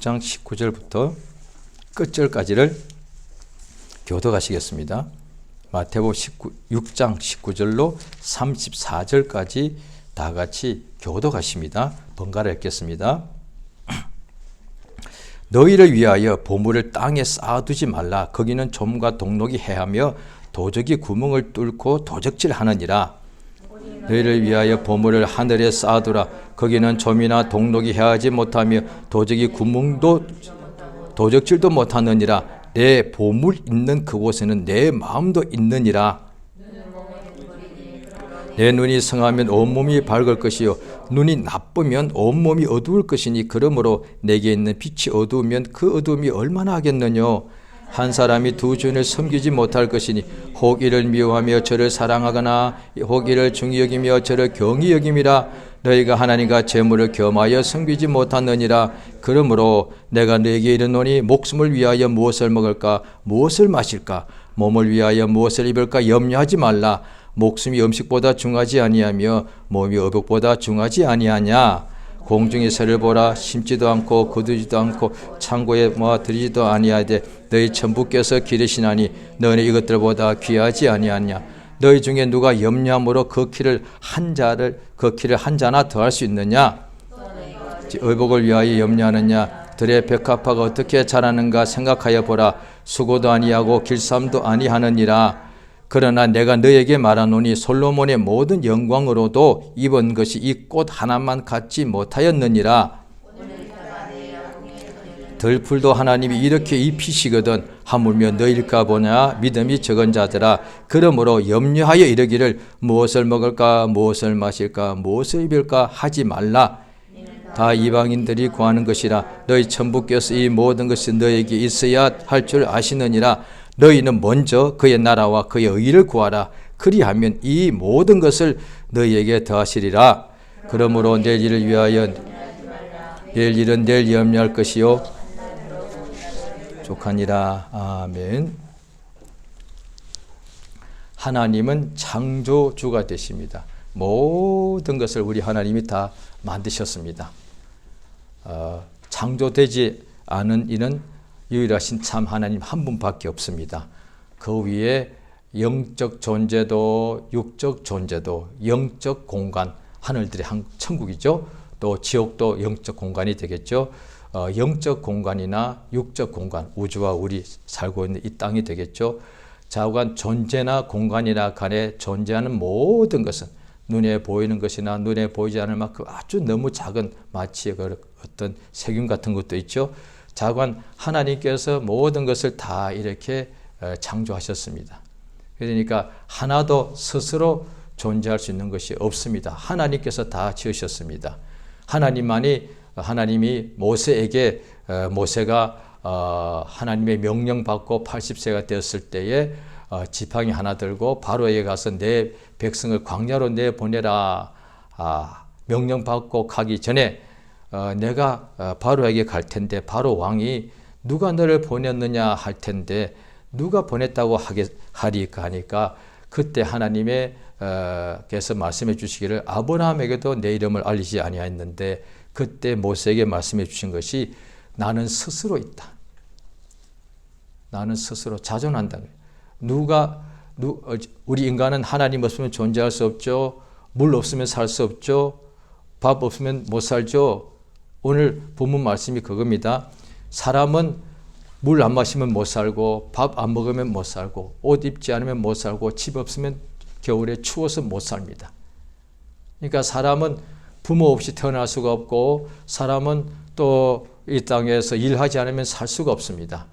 6장 19절부터 끝절까지를 교독하시겠습니다. 마태복음 6장 19절로 34절까지 다 같이 교독하십니다. 번갈아 읽겠습니다. 너희를 위하여 보물을 땅에 쌓아두지 말라. 거기는 좀과 동록이 해하며 도적이 구멍을 뚫고 도적질하느니라. 너희를 위하여 보물을 하늘에 쌓아두라. 거기는 좀이나 동록이 해하지 못하며 도적이 구멍도 도적질도 못하느니라. 내 보물 있는 그곳에는 내 마음도 있느니라. 내 눈이 성하면 온몸이 밝을 것이요 눈이 나쁘면 온몸이 어두울 것이니 그러므로 내게 있는 빛이 어두우면 그 어두움이 얼마나 하겠느냐. 한 사람이 두 주인을 섬기지 못할 것이니 혹 이를 미워하며 저를 사랑하거나 혹 이를 중히 여기며 저를 경히 여김이라. 너희가 하나님과 재물을 겸하여 섬기지 못하느니라. 그러므로 내가 너희에게 이르노니 목숨을 위하여 무엇을 먹을까 무엇을 마실까 몸을 위하여 무엇을 입을까 염려하지 말라. 목숨이 음식보다 중하지 아니하며 몸이 의복보다 중하지 아니하냐. 공중의 새를 보라. 심지도 않고 거두지도 않고 창고에 모아들이지도 아니하되 너희 천부께서 기르시나니 너희 이것들보다 귀하지 아니하냐. 너희 중에 누가 염려함으로 그 키를 한 자나 더할 수 있느냐. 의복을 위하여 염려하느냐. 들의 백합화가 어떻게 자라는가 생각하여 보라. 수고도 아니하고 길쌈도 아니하느니라. 그러나 내가 너에게 말하노니 솔로몬의 모든 영광으로도 입은 것이 이 꽃 하나만 갖지 못하였느니라. 들풀도 하나님이 이렇게 입히시거든 하물며 너일까 보냐. 믿음이 적은 자들아. 그러므로 염려하여 이르기를 무엇을 먹을까 무엇을 마실까 무엇을 입을까 하지 말라. 다 이방인들이 구하는 것이라. 너희 천부께서 이 모든 것이 너에게 있어야 할 줄 아시느니라. 너희는 먼저 그의 나라와 그의 의를 구하라. 그리하면 이 모든 것을 너희에게 더하시리라. 그러므로 내일 일을 위하여 내일 일은 내일 염려할 것이요 족하니라. 아멘. 하나님은 창조주가 되십니다. 모든 것을 우리 하나님이 다 만드셨습니다. 창조되지 않은 이는 유일하신 참 하나님 한 분밖에 없습니다. 그 위에 영적 존재도 육적 존재도 영적 공간, 하늘들의 천국이죠. 또 지옥도 영적 공간이 되겠죠. 영적 공간이나 육적 공간, 우주와 우리 살고 있는 이 땅이 되겠죠. 좌우간 존재나 공간이나 간에 존재하는 모든 것은 눈에 보이는 것이나 눈에 보이지 않을 만큼 아주 너무 작은 마치 어떤 세균 같은 것도 있죠. 자관 하나님께서 모든 것을 다 이렇게 창조하셨습니다. 그러니까 하나도 스스로 존재할 수 있는 것이 없습니다. 하나님께서 다 지으셨습니다. 하나님이 모세에게 모세가 하나님의 명령 받고 80세가 되었을 때에 지팡이 하나 들고 바로에게 가서 내 백성을 광야로 내보내라 명령 받고 가기 전에 내가 바로에게 갈 텐데 바로 왕이 누가 너를 보냈느냐 할 텐데 누가 보냈다고 하리까 하니까 그때 하나님께서 말씀해 주시기를 아브라함에게도 내 이름을 알리지 아니하였는데 그때 모세에게 말씀해 주신 것이 나는 스스로 있다. 나는 스스로 자존한다. 우리 인간은 하나님 없으면 존재할 수 없죠. 물 없으면 살 수 없죠. 밥 없으면 못 살죠. 오늘 본문 말씀이 그겁니다. 사람은 물 안 마시면 못 살고 밥 안 먹으면 못 살고 옷 입지 않으면 못 살고 집 없으면 겨울에 추워서 못 삽니다. 그러니까 사람은 부모 없이 태어날 수가 없고 사람은 또 이 땅에서 일하지 않으면 살 수가 없습니다.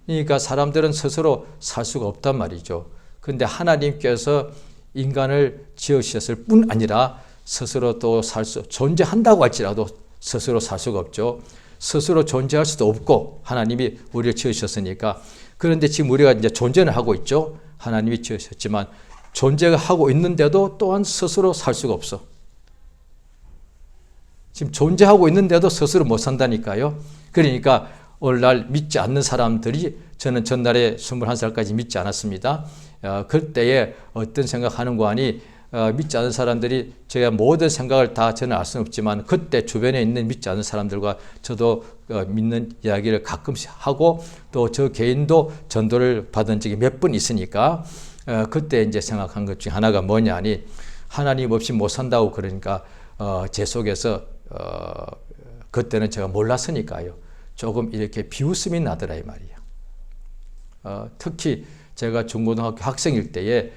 그러니까 사람들은 스스로 살 수가 없단 말이죠. 그런데 하나님께서 인간을 지으셨을 뿐 아니라 스스로 또 존재한다고 할지라도 스스로 살 수가 없죠. 스스로 존재할 수도 없고 하나님이 우리를 지으셨으니까. 그런데 지금 우리가 이제 존재는 하고 있죠. 하나님이 지으셨지만 존재가 하고 있는데도 또한 스스로 살 수가 없어. 지금 존재하고 있는데도 스스로 못 산다니까요. 그러니까 오늘날 믿지 않는 사람들이 저는 전날에 21살까지 믿지 않았습니다. 그때에 어떤 생각하는 거 아니 믿지 않은 사람들이 제가 모든 생각을 다 저는 알 수는 없지만 그때 주변에 있는 믿지 않은 사람들과 저도 믿는 이야기를 가끔씩 하고 또 저 개인도 전도를 받은 적이 몇 번 있으니까 그때 이제 생각한 것 중에 하나가 뭐냐니 하나님 없이 못 산다고 그러니까 제 속에서 그때는 제가 몰랐으니까요. 조금 이렇게 비웃음이 나더라 이 말이에요. 특히 제가 중고등학교 학생일 때에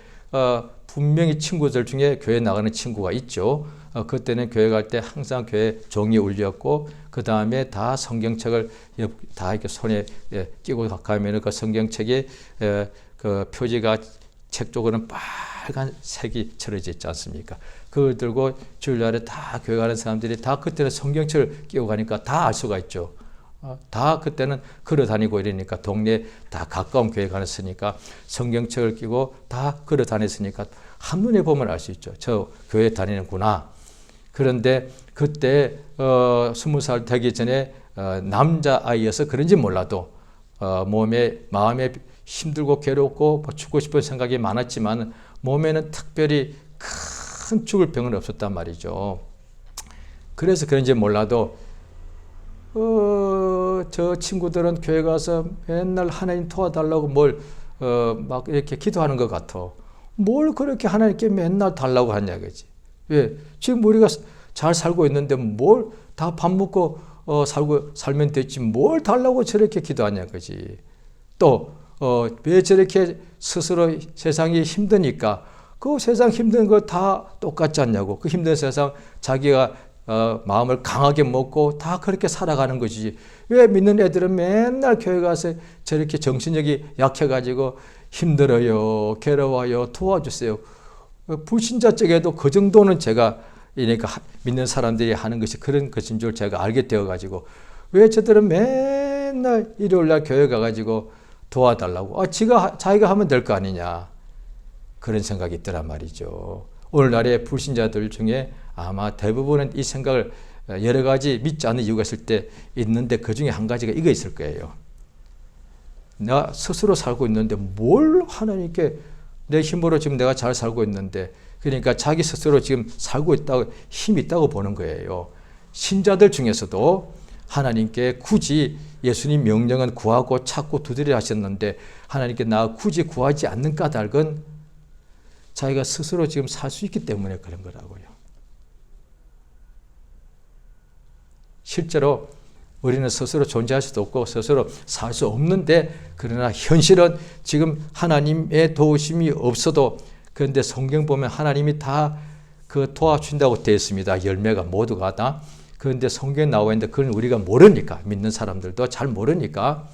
분명히 친구들 중에 교회 나가는 친구가 있죠. 그때는 교회 갈 때 항상 교회 종이 울렸고 그 다음에 다 성경책을 다 이렇게 손에 끼고 가면 그 성경책에 그 표지가 책 쪽으로는 빨간 색이 칠해져 있지 않습니까? 그걸 들고 주일날에 다 교회 가는 사람들이 다 그때는 성경책을 끼고 가니까 다 알 수가 있죠. 다 그때는 걸어 다니고 이러니까 동네 다 가까운 교회 가셨으니까 성경책을 끼고 다 걸어 다녔으니까 한눈에 보면 알 수 있죠. 저 교회 다니는구나. 그런데 그때 20살 되기 전에 남자아이여서 그런지 몰라도 마음에 힘들고 괴롭고 죽고 싶은 생각이 많았지만 몸에는 특별히 큰 죽을 병은 없었단 말이죠. 그래서 그런지 몰라도 저 친구들은 교회 가서 맨날 하나님 도와달라고 막 이렇게 기도하는 것 같아. 뭘 그렇게 하나님께 맨날 달라고 하냐 그지? 왜? 지금 우리가 잘 살고 있는데 뭘 다 밥 먹고 살면 됐지 뭘 달라고 저렇게 기도하냐 그지? 또 왜 저렇게 스스로 세상이 힘드니까 그 세상 힘든 거 다 똑같지 않냐고. 그 힘든 세상 자기가 마음을 강하게 먹고 다 그렇게 살아가는 것이지. 왜 믿는 애들은 맨날 교회 가서 저렇게 정신력이 약해가지고 힘들어요, 괴로워요, 도와주세요. 불신자 쪽에도 그 정도는 제가 그러니까 믿는 사람들이 하는 것이 그런 것인 줄 제가 알게 되어가지고 왜 저들은 맨날 일요일날 교회 가가지고 도와달라고 자기가 하면 될 거 아니냐 그런 생각이 있더란 말이죠. 오늘날의 불신자들 중에 아마 대부분은 이 생각을 여러 가지 믿지 않는 이유가 있을 때 있는데 그 중에 한 가지가 이거 있을 거예요. 나 스스로 살고 있는데 뭘 하나님께 내 힘으로 지금 내가 잘 살고 있는데 그러니까 자기 스스로 지금 살고 있다고 힘이 있다고 보는 거예요. 신자들 중에서도 하나님께 굳이 예수님 명령은 구하고 찾고 두드리라 하셨는데 하나님께 나 굳이 구하지 않는 까닭은 자기가 스스로 지금 살 수 있기 때문에 그런 거라고요. 실제로 우리는 스스로 존재할 수도 없고 스스로 살 수 없는데 그러나 현실은 지금 하나님의 도우심이 없어도 그런데 성경 보면 하나님이 다 그 도와준다고 되어 있습니다. 열매가 모두가 다. 그런데 성경에 나와 있는데 그건 우리가 모르니까 믿는 사람들도 잘 모르니까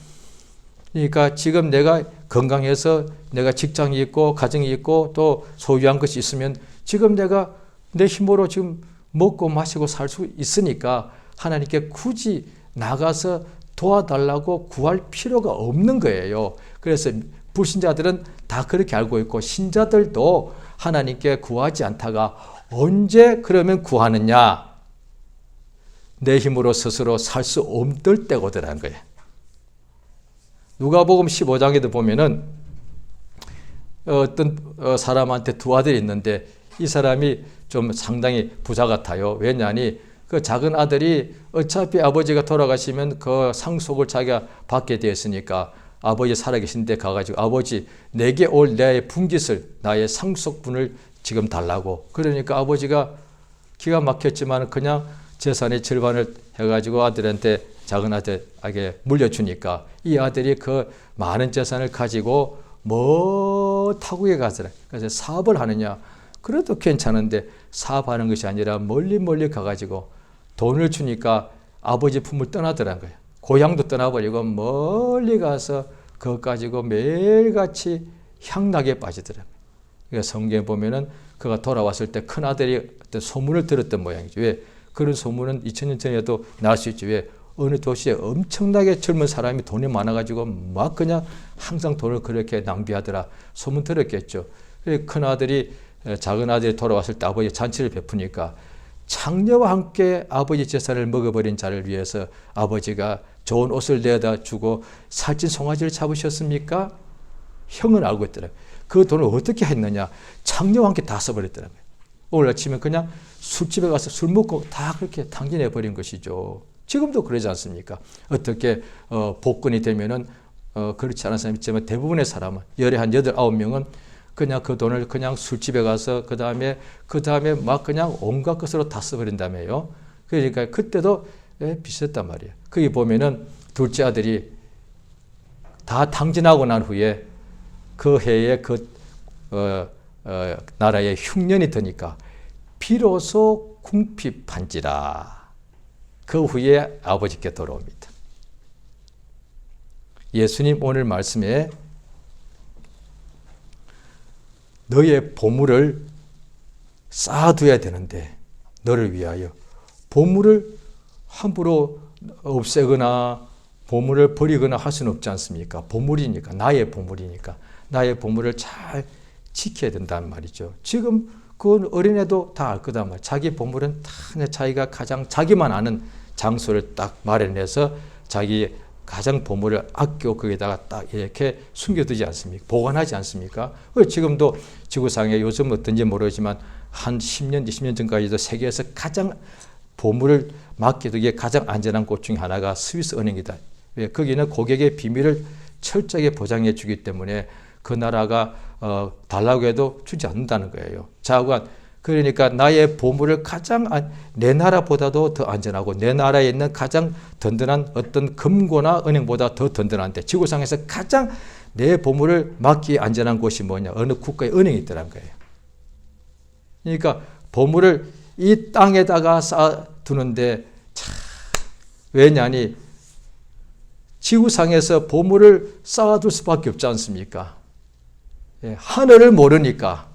그러니까 지금 내가 건강해서 내가 직장이 있고 가정이 있고 또 소유한 것이 있으면 지금 내가 내 힘으로 지금 먹고 마시고 살 수 있으니까 하나님께 굳이 나가서 도와달라고 구할 필요가 없는 거예요. 그래서 불신자들은 다 그렇게 알고 있고 신자들도 하나님께 구하지 않다가 언제 그러면 구하느냐? 내 힘으로 스스로 살 수 없을 때가 오더라는 거예요. 누가복음 15장에도 보면은 어떤 사람한테 두 아들이 있는데 이 사람이 좀 상당히 부자 같아요. 왜냐하니 그 작은 아들이 어차피 아버지가 돌아가시면 그 상속을 자기가 받게 되었으니까 아버지 살아계신데 가가지고 아버지 내게 올 내 분깃을 나의 상속분을 지금 달라고. 그러니까 아버지가 기가 막혔지만 그냥 재산의 절반을 해가지고 아들한테 작은 아들에게 물려주니까 이 아들이 그 많은 재산을 가지고 타국에 가더라. 그래서 사업을 하느냐. 그래도 괜찮은데 사업하는 것이 아니라 멀리 가가지고 돈을 주니까 아버지 품을 떠나더라는 거예요. 고향도 떠나버리고 멀리 가서 그것 가지고 매일같이 향락에 빠지더라고요. 그러니까 성경에 보면은 그가 돌아왔을 때 큰아들이 어떤 소문을 들었던 모양이죠. 왜? 그런 소문은 2000년 전에도 날 수 있죠. 왜? 어느 도시에 엄청나게 젊은 사람이 돈이 많아가지고 막 그냥 항상 돈을 그렇게 낭비하더라. 소문 들었겠죠. 큰아들이 작은 아들이 돌아왔을 때 아버지 잔치를 베푸니까 창녀와 함께 아버지 재산을 먹어버린 자를 위해서 아버지가 좋은 옷을 내다 주고 살찐 송아지를 잡으셨습니까? 형은 알고 있더라고요. 그 돈을 어떻게 했느냐? 창녀와 함께 다 써버렸더라고요. 오늘 아침에 그냥 술집에 가서 술 먹고 다 그렇게 탕진해 버린 것이죠. 지금도 그러지 않습니까? 어떻게 복권이 되면은 그렇지 않은 사람이 있지만 대부분의 사람은 열에 한 8, 9명은 그냥 그 돈을 그냥 술집에 가서 그 다음에 막 그냥 온갖 것으로 다 써버린다며요. 그러니까 그때도 비슷했단 말이에요. 거기 보면은 둘째 아들이 다 탕진하고 난 후에 그 해에 나라에 흉년이 드니까 비로소 궁핍한지라. 그 후에 아버지께 돌아옵니다. 예수님 오늘 말씀에 너의 보물을 쌓아둬야 되는데 너를 위하여 보물을 함부로 없애거나 보물을 버리거나 할 수는 없지 않습니까? 보물이니까, 나의 보물이니까 나의 보물을 잘 지켜야 된다는 말이죠. 지금 그 어린애도 다 알 거단 말이에요. 자기 보물은 다 자기가 가장 자기만 아는 장소를 딱 마련해서 자기 가장 보물을 아껴 거기다가 딱 이렇게 숨겨두지 않습니까? 보관하지 않습니까? 지금도 지구상에 요즘 어떤지 모르지만 한 10년, 20년 전까지도 세계에서 가장 보물을 맡기기에 가장 안전한 곳 중에 하나가 스위스 은행이다. 왜? 거기는 고객의 비밀을 철저하게 보장해 주기 때문에 그 나라가 달라고 해도 주지 않는다는 거예요. 자관. 그러니까 나의 보물을 가장 내 나라보다도 더 안전하고 내 나라에 있는 가장 든든한 어떤 금고나 은행보다 더 든든한데 지구상에서 가장 내 보물을 맡기에 안전한 곳이 뭐냐? 어느 국가의 은행이 있더란 거예요. 그러니까 보물을 이 땅에다가 쌓아두는데 왜냐니 지구상에서 보물을 쌓아둘 수밖에 없지 않습니까? 하늘을 모르니까.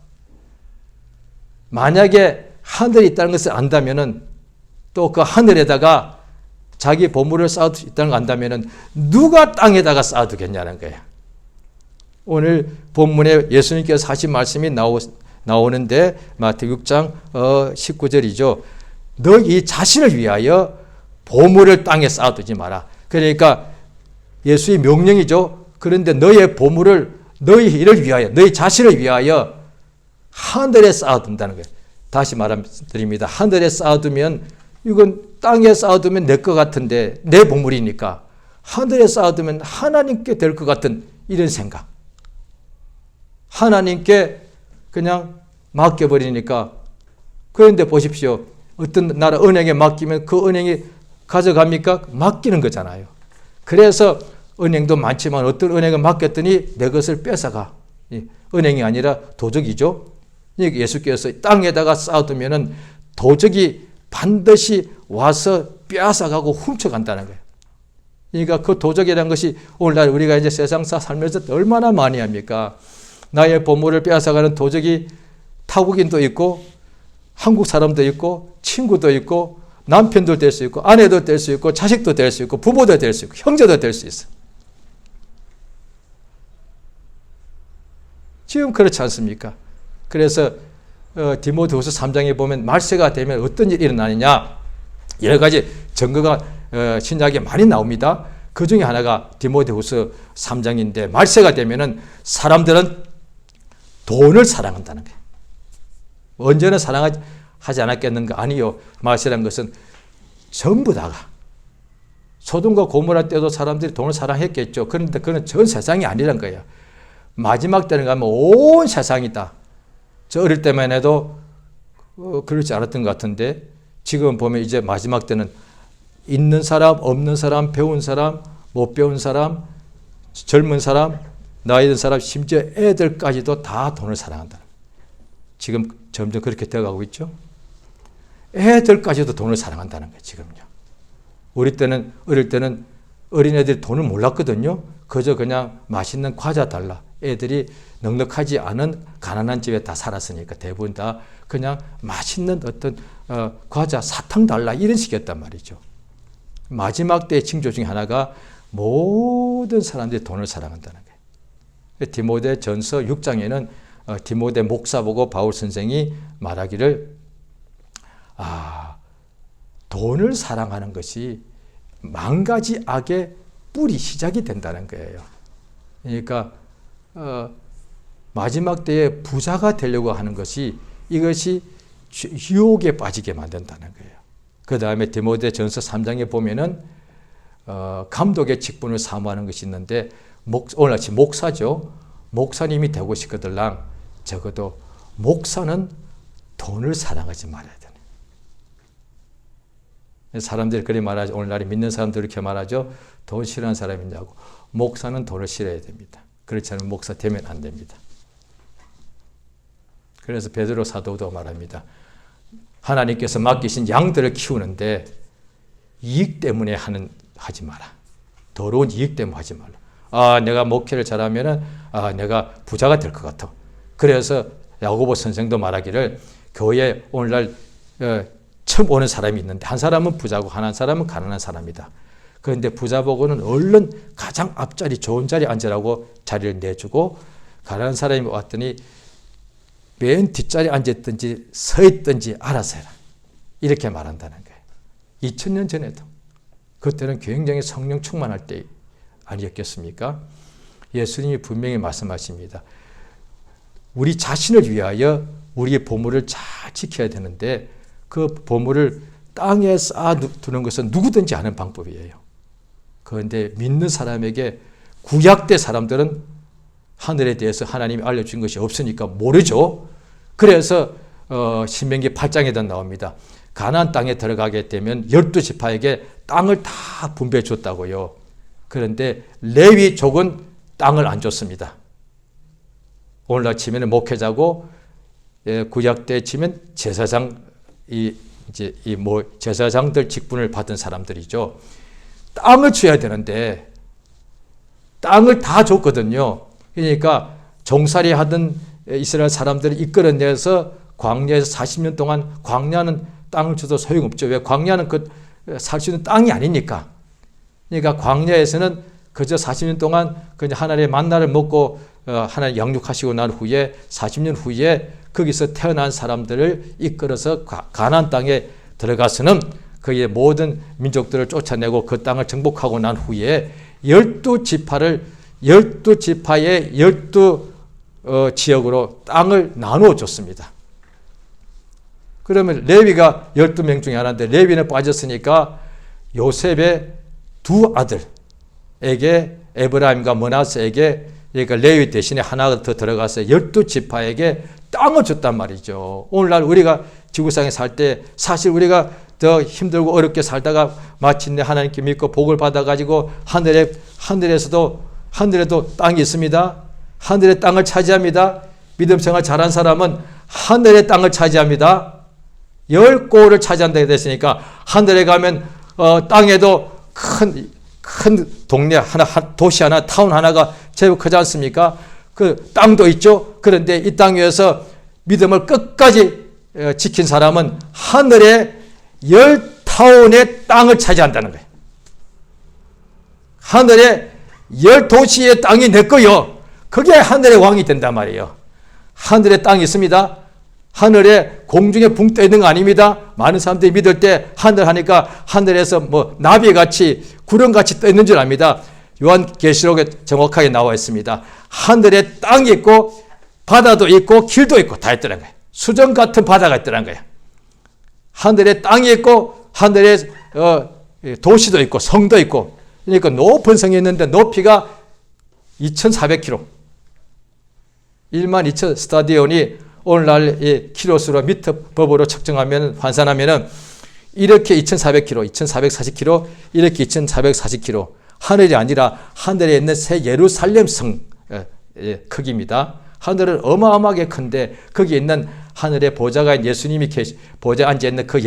만약에 하늘이 있다는 것을 안다면은 또 그 하늘에다가 자기 보물을 쌓아둘 수 있다는 걸 안다면은 누가 땅에다가 쌓아두겠냐는 거예요. 오늘 본문에 예수님께서 하신 말씀이 나오는데 마태복음 6장 19절이죠. 너희 자신을 위하여 보물을 땅에 쌓아두지 마라. 그러니까 예수의 명령이죠. 그런데 너의 보물을 너희를 위하여, 너희 자신을 위하여 하늘에 쌓아둔다는 거예요. 다시 말씀드립니다. 하늘에 쌓아두면 이건 땅에 쌓아두면 내 것 같은데 내 보물이니까 하늘에 쌓아두면 하나님께 될 것 같은 이런 생각. 하나님께 그냥 맡겨버리니까. 그런데 보십시오. 어떤 나라 은행에 맡기면 그 은행이 가져갑니까? 맡기는 거잖아요. 그래서 은행도 많지만 어떤 은행에 맡겼더니 내 것을 뺏어가. 은행이 아니라 도적이죠. 예수께서 땅에다가 쌓아두면은 도적이 반드시 와서 빼앗아가고 훔쳐간다는 거예요. 그러니까 그 도적이라는 것이 오늘날 우리가 이제 세상사 살면서 얼마나 많이 합니까? 나의 보물을 빼앗아가는 도적이 타국인도 있고 한국 사람도 있고 친구도 있고 남편도 될 수 있고 아내도 될 수 있고 자식도 될 수 있고 부모도 될 수 있고 형제도 될 수 있어. 지금 그렇지 않습니까? 그래서 디모데후서 3장에 보면 말세가 되면 어떤 일이 일어나느냐 여러 가지 증거가 신약에 많이 나옵니다. 그 중에 하나가 디모데후서 3장인데 말세가 되면은 사람들은 돈을 사랑한다는 거예요. 언제나 사랑하지 않았겠는가? 아니요. 말세라는 것은 전부 다가 소돔과 고모라 때도 사람들이 돈을 사랑했겠죠. 그런데 그건 전 세상이 아니란 거예요. 마지막 때는 가면 온 세상이다. 저 어릴 때만 해도 그렇지 않았던 것 같은데 지금 보면 이제 마지막 때는 있는 사람, 없는 사람, 배운 사람, 못 배운 사람, 젊은 사람, 나이 든 사람, 심지어 애들까지도 다 돈을 사랑한다. 지금 점점 그렇게 되어가고 있죠. 애들까지도 돈을 사랑한다는 거예요. 지금요. 우리 때는 어릴 때는 어린애들이 돈을 몰랐거든요. 그저 그냥 맛있는 과자 달라. 애들이 넉넉하지 않은 가난한 집에 다 살았으니까 대부분 다 그냥 맛있는 어떤 과자, 사탕 달라 이런 식이었단 말이죠. 마지막 때의 징조 중에 하나가 모든 사람들이 돈을 사랑한다는 거예요. 디모데 전서 6장에는 디모데 목사 보고 바울 선생이 말하기를 돈을 사랑하는 것이 만 가지 악의 뿌리 시작이 된다는 거예요. 그러니까 마지막 때에 부자가 되려고 하는 것이 이것이 유혹에 빠지게 만든다는 거예요. 그 다음에 디모데전서 3장에 보면은 감독의 직분을 사모하는 것이 있는데 오늘 아침 목사죠. 목사님이 되고 싶거들랑 적어도 목사는 돈을 사랑하지 말아야 되네. 사람들이 그렇게 말하죠. 오늘날에 믿는 사람들이 이렇게 말하죠. 돈 싫어하는 사람이 있냐고. 목사는 돈을 싫어해야 됩니다. 그렇지 않으면 목사 되면 안 됩니다. 그래서 베드로 사도도 말합니다. 하나님께서 맡기신 양들을 키우는데 이익 때문에 하지 마라. 더러운 이익 때문에 하지 말라. 내가 목회를 잘하면은 내가 부자가 될 것 같아. 그래서 야고보 선생도 말하기를 교회에 오늘날 처음 오는 사람이 있는데 한 사람은 부자고 한 사람은 가난한 사람이다. 그런데 부자 보고는 얼른 가장 앞자리 좋은 자리에 앉으라고 자리를 내주고 가난한 사람이 왔더니 맨 뒷자리에 앉았든지 서 있든지 알아서 해라. 이렇게 말한다는 거예요. 2000년 전에도 그때는 굉장히 성령 충만할 때 아니었겠습니까? 예수님이 분명히 말씀하십니다. 우리 자신을 위하여 우리의 보물을 잘 지켜야 되는데 그 보물을 땅에 쌓아두는 것은 누구든지 하는 방법이에요. 그런데 믿는 사람에게 구약대 사람들은 하늘에 대해서 하나님이 알려준 것이 없으니까 모르죠. 그래서 신명기 8장에도 나옵니다. 가나안 땅에 들어가게 되면 12지파에게 땅을 다 분배해 줬다고요. 그런데 레위족은 땅을 안 줬습니다. 오늘날 치면 목회자고 구약 때 치면 제사장들 직분을 받은 사람들이죠. 땅을 줘야 되는데 땅을 다 줬거든요. 그러니까 종살이 하던 이스라엘 사람들을 이끌어내서 광야에서 40년 동안 광야는 땅을 줘도 소용없죠. 왜? 광야는 살 수 있는 땅이 아니니까. 그러니까 광야에서는 그저 40년 동안 그냥 하나님의 만나를 먹고 하나님 양육하시고 난 후에 40년 후에 거기서 태어난 사람들을 이끌어서 가나안 땅에 들어가서는 그의 모든 민족들을 쫓아내고 그 땅을 정복하고 난 후에 12지파의 12지역으로 땅을 나누어 줬습니다. 그러면 레위가 12명 중에 하나인데 레위는 빠졌으니까 요셉의 두 아들에게 에브라임과 므낫세에게 그러니까 레위 대신에 하나가 더 들어가서 12지파에게 땅을 줬단 말이죠. 오늘날 우리가 지구상에 살 때 사실 우리가 더 힘들고 어렵게 살다가 마침내 하나님께 믿고 복을 받아가지고 하늘에도 땅이 있습니다. 하늘의 땅을 차지합니다. 믿음 생활 잘한 사람은 하늘의 땅을 차지합니다. 10고를 차지한다고 됐으니까 하늘에 가면 땅에도 큰 동네 하나, 도시 하나, 타운 하나가 제법 크지 않습니까? 그 땅도 있죠. 그런데 이 땅 위에서 믿음을 끝까지 지킨 사람은 하늘의 10타운의 땅을 차지한다는 거예요. 하늘의 10도시의 땅이 내 거요. 그게 하늘의 왕이 된단 말이에요. 하늘의 땅이 있습니다. 하늘에 공중에 붕 떠 있는 거 아닙니다. 많은 사람들이 믿을 때 하늘 하니까 하늘에서 나비같이 구름같이 떠 있는 줄 압니다. 요한계시록에 정확하게 나와 있습니다. 하늘에 땅이 있고 바다도 있고 길도 있고 다 있더라는 거예요. 수정 같은 바다가 있더라는 거예요. 하늘에 땅이 있고 하늘에 도시도 있고 성도 있고 그러니까 높은 성이 있는데 높이가 2,400km 12,000 스타디온이 오늘날 이 키로수로 미터 법으로 측정하면 환산하면은 이렇게 2,400km, 2,440km, 이렇게 2,440km 하늘이 아니라 하늘에 있는 새 예루살렘 성 크기입니다. 하늘은 어마어마하게 큰데 거기에 있는 하늘의 보좌가 예수님이 보좌에 앉아 있는 그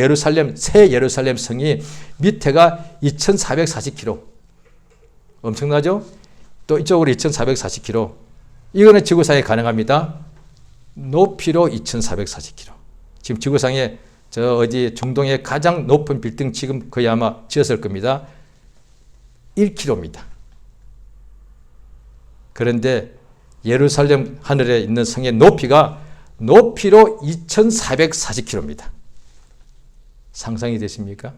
새 예루살렘 성이 밑에가 2,440km 엄청나죠? 또 이쪽으로 2,440km 이거는 지구상에 가능합니다. 높이로 2,440km. 지금 지구상에 중동의 가장 높은 빌딩 지금 거의 아마 지었을 겁니다. 1km입니다. 그런데 예루살렘 하늘에 있는 성의 높이로 2,440km입니다. 상상이 되십니까?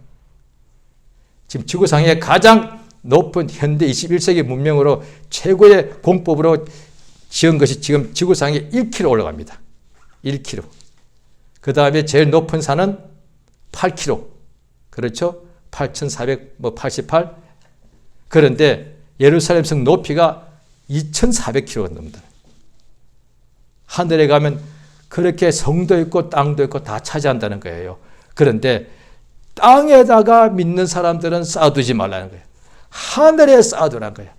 지금 지구상의 가장 높은 현대 21세기 문명으로 최고의 공법으로 지은 것이 지금 지구상에 1km 올라갑니다. 1km. 그 다음에 제일 높은 산은 8km. 그렇죠? 8,488. 그런데 예루살렘 성 높이가 2,400km가 넘는다. 하늘에 가면 그렇게 성도 있고 땅도 있고 다 차지한다는 거예요. 그런데 땅에다가 믿는 사람들은 쌓아두지 말라는 거예요. 하늘에 쌓아두라는 거예요.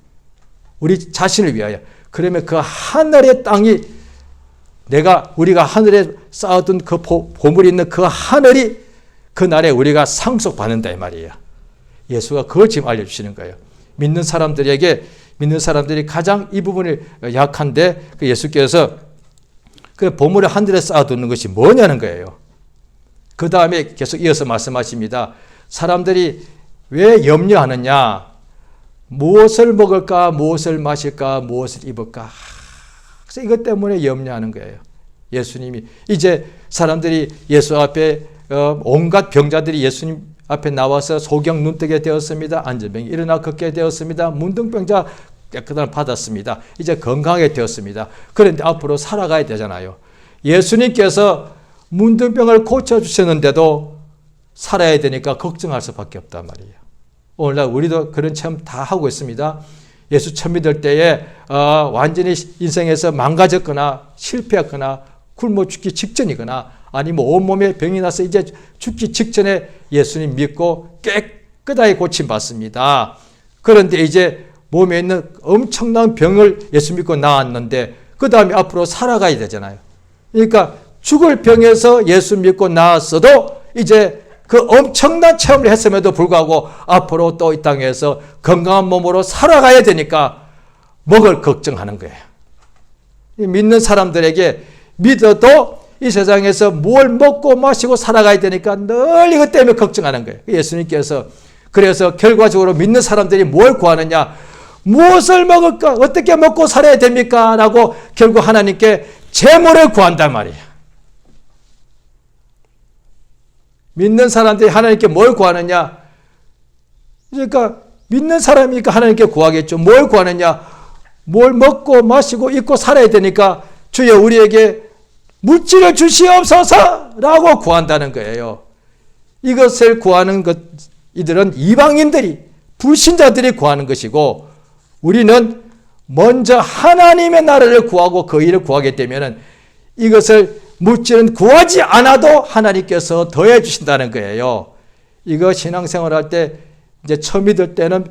우리 자신을 위하여. 그러면 그 하늘의 땅이 우리가 하늘에 쌓아둔 그 보물이 있는 그 하늘이 그날에 우리가 상속받는다 이 말이에요. 예수가 그걸 지금 알려주시는 거예요. 믿는 사람들이 가장 이 부분이 약한데 예수께서 그 보물을 하늘에 쌓아두는 것이 뭐냐는 거예요. 그 다음에 계속 이어서 말씀하십니다. 사람들이 왜 염려하느냐? 무엇을 먹을까? 무엇을 마실까? 무엇을 입을까? 그래서 이것 때문에 염려하는 거예요. 예수님이 이제 사람들이 예수 앞에 온갖 병자들이 예수님 앞에 나와서 소경 눈뜨게 되었습니다. 안전병이 일어나 걷게 되었습니다. 문둥병자 깨끗함을 받았습니다. 이제 건강하게 되었습니다. 그런데 앞으로 살아가야 되잖아요. 예수님께서 문둥병을 고쳐주셨는데도 살아야 되니까 걱정할 수밖에 없단 말이에요. 오늘날 우리도 그런 체험 다 하고 있습니다. 예수 처음 믿을 때에 완전히 인생에서 망가졌거나 실패했거나 굶어 죽기 직전이거나 아니면 온몸에 병이 나서 이제 죽기 직전에 예수님 믿고 깨끗하게 고침받습니다. 그런데 이제 몸에 있는 엄청난 병을 예수 믿고 나았는데 그 다음에 앞으로 살아가야 되잖아요. 그러니까 죽을 병에서 예수 믿고 나았어도 이제 그 엄청난 체험을 했음에도 불구하고 앞으로 또 이 땅에서 건강한 몸으로 살아가야 되니까 먹을 걱정하는 거예요. 믿는 사람들에게 믿어도 이 세상에서 뭘 먹고 마시고 살아가야 되니까 늘 이것 때문에 걱정하는 거예요. 예수님께서 그래서 결과적으로 믿는 사람들이 뭘 구하느냐? 무엇을 먹을까? 어떻게 먹고 살아야 됩니까? 라고 결국 하나님께 재물을 구한단 말이에요. 믿는 사람들이 하나님께 뭘 구하느냐? 그러니까 믿는 사람이니까 하나님께 구하겠죠. 뭘 구하느냐? 뭘 먹고 마시고 입고 살아야 되니까 주여 우리에게 물질을 주시옵소서라고 구한다는 거예요. 이것을 구하는 이들은 이방인들이 불신자들이 구하는 것이고 우리는 먼저 하나님의 나라를 구하고 그 일을 구하게 되면 이것을 물질은 구하지 않아도 하나님께서 더해 주신다는 거예요. 이거 신앙생활 할 때 이제 처음 믿을 때는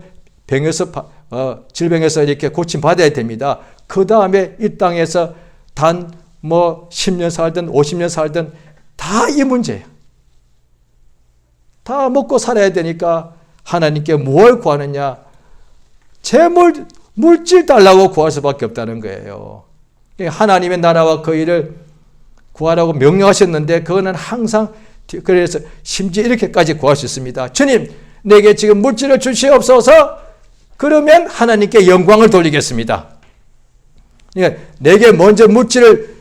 질병에서 이렇게 고침 받아야 됩니다. 그 다음에 이 땅에서 단 10년 살든 50년 살든 다 이 문제예요. 다 먹고 살아야 되니까 하나님께 뭘 구하느냐? 재물, 물질 달라고 구할 수밖에 없다는 거예요. 하나님의 나라와 그 일을 구하라고 명령하셨는데 그거는 항상 그래서 심지어 이렇게까지 구할 수 있습니다. 주님, 내게 지금 물질을 주시옵소서. 그러면 하나님께 영광을 돌리겠습니다. 그러니까 내게 먼저 물질을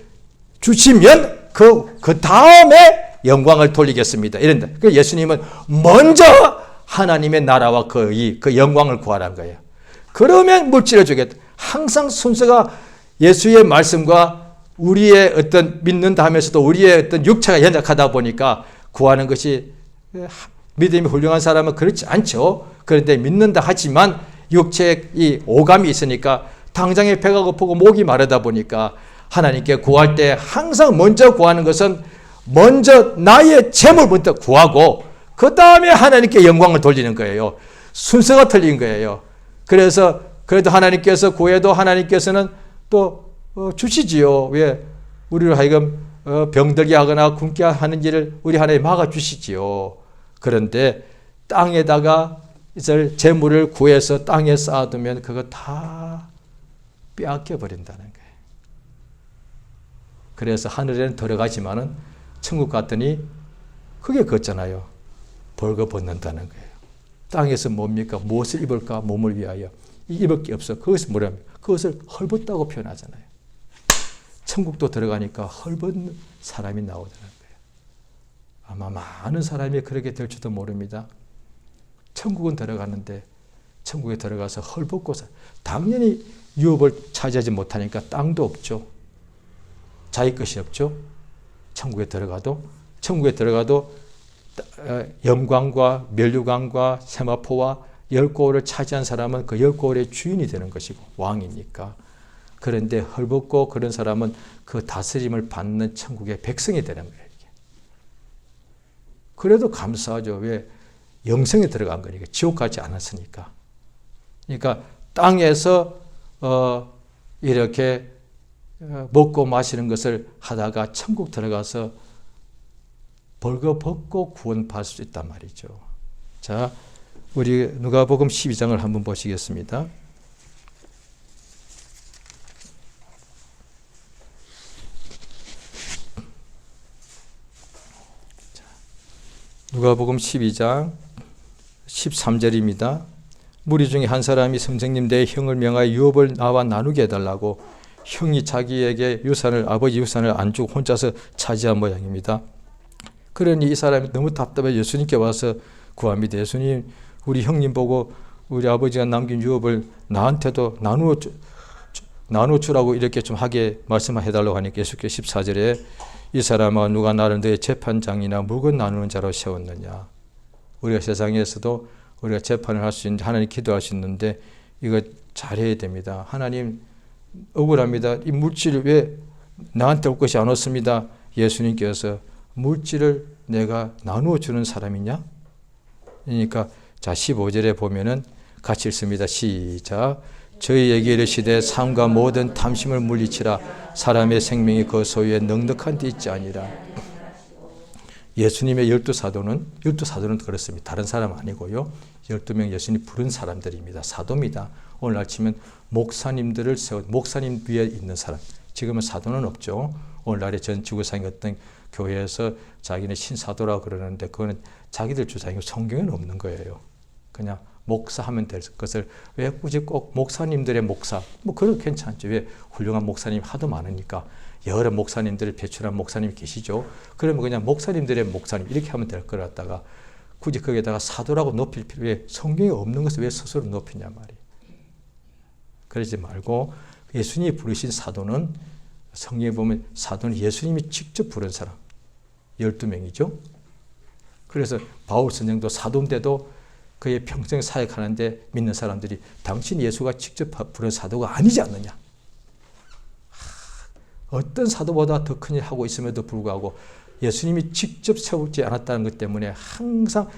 주시면 그 다음에 영광을 돌리겠습니다. 이런다. 그래서 예수님은 먼저 하나님의 나라와 그 영광을 구하라는 거예요. 그러면 물질을 주겠다. 항상 순서가 예수의 말씀과 우리의 어떤 믿는다 하면서도 우리의 어떤 육체가 연약하다 보니까 구하는 것이 믿음이 훌륭한 사람은 그렇지 않죠. 그런데 믿는다 하지만 육체에 이 오감이 있으니까 당장에 배가 고프고 목이 마르다 보니까 하나님께 구할 때 항상 먼저 구하는 것은 먼저 나의 재물부터 구하고 그 다음에 하나님께 영광을 돌리는 거예요. 순서가 틀린 거예요. 그래서 그래도 하나님께서 구해도 하나님께서는 또 주시지요. 왜? 우리를 하여금 병들게 하거나 굶게 하는 일을 우리 하나님 막아주시지요. 그런데 땅에다가 이제 재물을 구해서 땅에 쌓아두면 그거 다 빼앗겨 버린다는 거예요. 그래서 하늘에는 들어가지만은 천국 갔더니 그게 걷잖아요. 벌거벗는다는 거예요. 땅에서 뭡니까? 무엇을 입을까? 몸을 위하여. 입을 게 없어. 그것을 뭐라며? 그것을 헐벗다고 표현하잖아요. 천국도 들어가니까 헐벗는 사람이 나오더라는 거예요. 아마 많은 사람이 그렇게 될지도 모릅니다. 천국은 들어가는데 천국에 들어가서 헐벗고 당연히 유업을 차지하지 못하니까 땅도 없죠. 자기 것이 없죠. 천국에 들어가도 천국에 들어가도 염관과 면류관과 세마포와 10고을을 차지한 사람은 그 10고을의 주인이 되는 것이고 왕이니까. 그런데 헐벗고 그런 사람은 그 다스림을 받는 천국의 백성이 되는 거예요. 이게. 그래도 감사하죠. 왜? 영생에 들어간 거니까. 지옥 가지 않았으니까. 그러니까 땅에서 이렇게 먹고 마시는 것을 하다가 천국 들어가서 벌거벗고 구원받을 수 있단 말이죠. 자, 우리 누가복음 12장을 한번 보시겠습니다. 누가복음 12장 13절입니다. 무리 중에 한 사람이 선생님 내 형을 명하여 유업을 나와 나누게 해달라고 형이 자기에게 아버지 유산을 안 주고 혼자서 차지한 모양입니다. 그러니 이 사람이 너무 답답해 예수님께 와서 구합니다. 예수님, 우리 형님 보고 우리 아버지가 남긴 유업을 나한테도 나누어 주라고 이렇게 좀 하게 말씀해달라고 하니까 예수께서 14절에 이 사람아 누가 나를 너의 재판장이나 물건 나누는 자로 세웠느냐. 우리가 세상에서도 우리가 재판을 할 수 있는데 하나님 기도할 수 있는데 이거 잘해야 됩니다. 하나님 억울합니다. 이 물질을 왜 나한테 올 것이 안 왔습니다. 예수님께서 물질을 내가 나누어 주는 사람이냐? 그러니까 자 15절에 보면은 같이 읽습니다. 시작. 저희에게 이르시되 삶과 모든 탐심을 물리치라. 사람의 생명이 그 소유에 넉넉한 데 있지 아니라. 예수님의 12사도는 그렇습니다. 다른 사람 아니고요. 12명 예수님 부른 사람들입니다. 사도입니다. 오늘날 치면 목사님들을 목사님 위에 있는 사람. 지금은 사도는 없죠. 오늘날의 전 지구상의 어떤 교회에서 자기는 신사도라고 그러는데 그거는 자기들 주장이고 성경에는 없는 거예요. 그냥 목사하면 될 것을 왜 굳이 꼭 목사님들의 목사 뭐 그래도 괜찮죠. 왜 훌륭한 목사님 하도 많으니까 여러 목사님들을 배출한 목사님이 계시죠. 그러면 그냥 목사님들의 목사님 이렇게 하면 될 걸 갖다가 굳이 거기에다가 사도라고 높일 필요 왜 성경에 없는 것을 왜 스스로 높이냐 말이에요. 그러지 말고 예수님이 부르신 사도는 성경에 보면 사도는 예수님이 직접 부른 사람 12명이죠. 그래서 바울 선생도 사도인데도 그의 평생 사역하는데 믿는 사람들이 당신 예수가 직접 부른 사도가 아니지 않느냐. 어떤 사도보다 더 큰 일 하고 있음에도 불구하고 예수님이 직접 세우지 않았다는 것 때문에 항상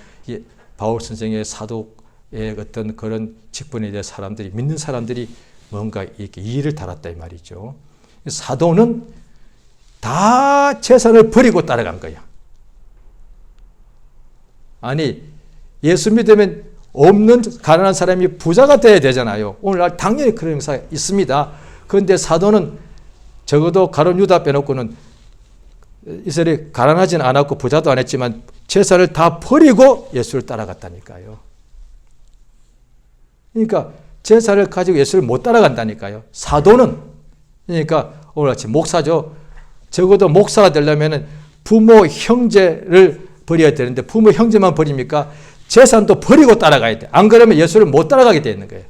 바울 선생의 사도의 어떤 그런 직분에 대해 사람들이 믿는 사람들이 뭔가 이렇게 이의를 달았다 이 말이죠. 사도는 다 재산을 버리고 따라간 거야. 아니 예수 믿으면 없는 가난한 사람이 부자가 돼야 되잖아요. 오늘날 당연히 그런 행사가 있습니다. 그런데 사도는 적어도 가룟 유다 빼놓고는 이스라엘이 가난하진 않았고 부자도 안 했지만 재산을 다 버리고 예수를 따라갔다니까요. 그러니까 재산을 가지고 예수를 못 따라간다니까요. 사도는 그러니까 오늘 아침 목사죠. 적어도 목사가 되려면 부모 형제를 버려야 되는데 부모 형제만 버립니까? 재산도 버리고 따라가야 돼. 안 그러면 예수를 못 따라가게 되는 거예요.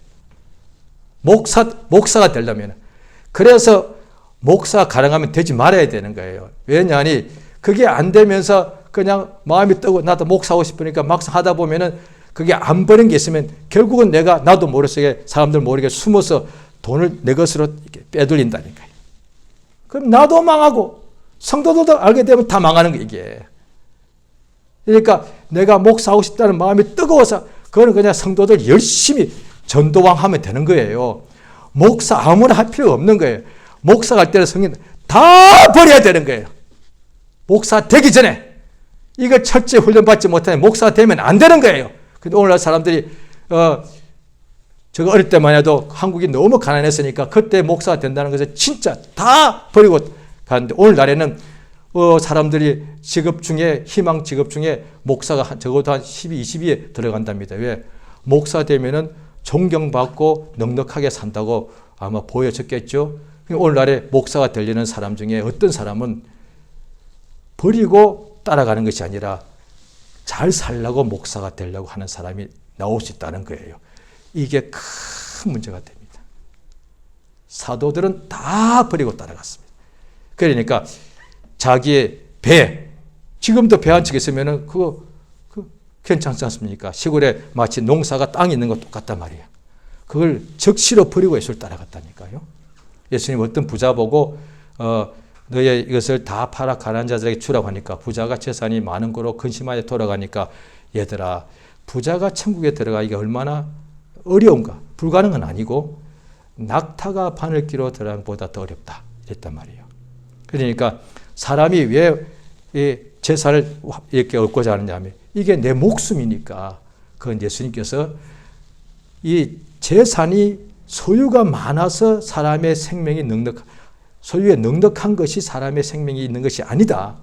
목사가 되려면. 그래서 목사 가능하면 되지 말아야 되는 거예요. 왜냐하니 그게 안 되면서 그냥 마음이 뜨고 나도 목사하고 싶으니까 막상 하다 보면은 그게 안 버린 게 있으면 결국은 내가 나도 모르게 사람들 모르게 숨어서 돈을 내 것으로 이렇게 빼돌린다니까요. 그럼 나도 망하고 성도들도 알게 되면 다 망하는 거 이게. 그러니까 내가 목사하고 싶다는 마음이 뜨거워서 그거는 그냥 성도들 열심히 전도왕 하면 되는 거예요. 목사 아무나 할 필요 없는 거예요. 목사 갈 때는 성인 다 버려야 되는 거예요. 목사 되기 전에 이걸 철저히 훈련받지 못하면 목사가 되면 안 되는 거예요. 근데 오늘날 사람들이 제가 어릴 때만 해도 한국이 너무 가난했으니까 그때 목사가 된다는 것을 진짜 다 버리고 가는데 오늘날에는 사람들이 직업 중에 희망 직업 중에 목사가 적어도 한 12, 20위에 들어간답니다. 왜? 목사 되면은 존경받고 넉넉하게 산다고 아마 보여졌겠죠. 오늘날에 목사가 되려는 사람 중에 어떤 사람은 버리고 따라가는 것이 아니라 잘 살려고 목사가 되려고 하는 사람이 나올 수 있다는 거예요. 이게 큰 문제가 됩니다. 사도들은 다 버리고 따라갔습니다. 그러니까 자기의 배, 지금도 배 한 척 있으면은 그거 괜찮지 않습니까? 시골에 마치 농사가 땅이 있는 것 똑같단 말이에요. 그걸 적시로 버리고 예수를 따라갔다니까요. 예수님 어떤 부자 보고 너의 이것을 다 팔아 가난한 자들에게 주라고 하니까 부자가 재산이 많은 거로 근심하여 돌아가니까 얘들아 부자가 천국에 들어가기가 얼마나 어려운가. 불가능은 아니고 낙타가 바늘기로 들어가는 것보다 더 어렵다. 이랬단 말이에요. 그러니까 사람이 왜 이 재산을 이렇게 얻고자 하느냐면 이게 내 목숨이니까 그건 예수님께서 이 재산이 소유가 많아서 사람의 생명이 소유에 넉넉한 것이 사람의 생명이 있는 것이 아니다.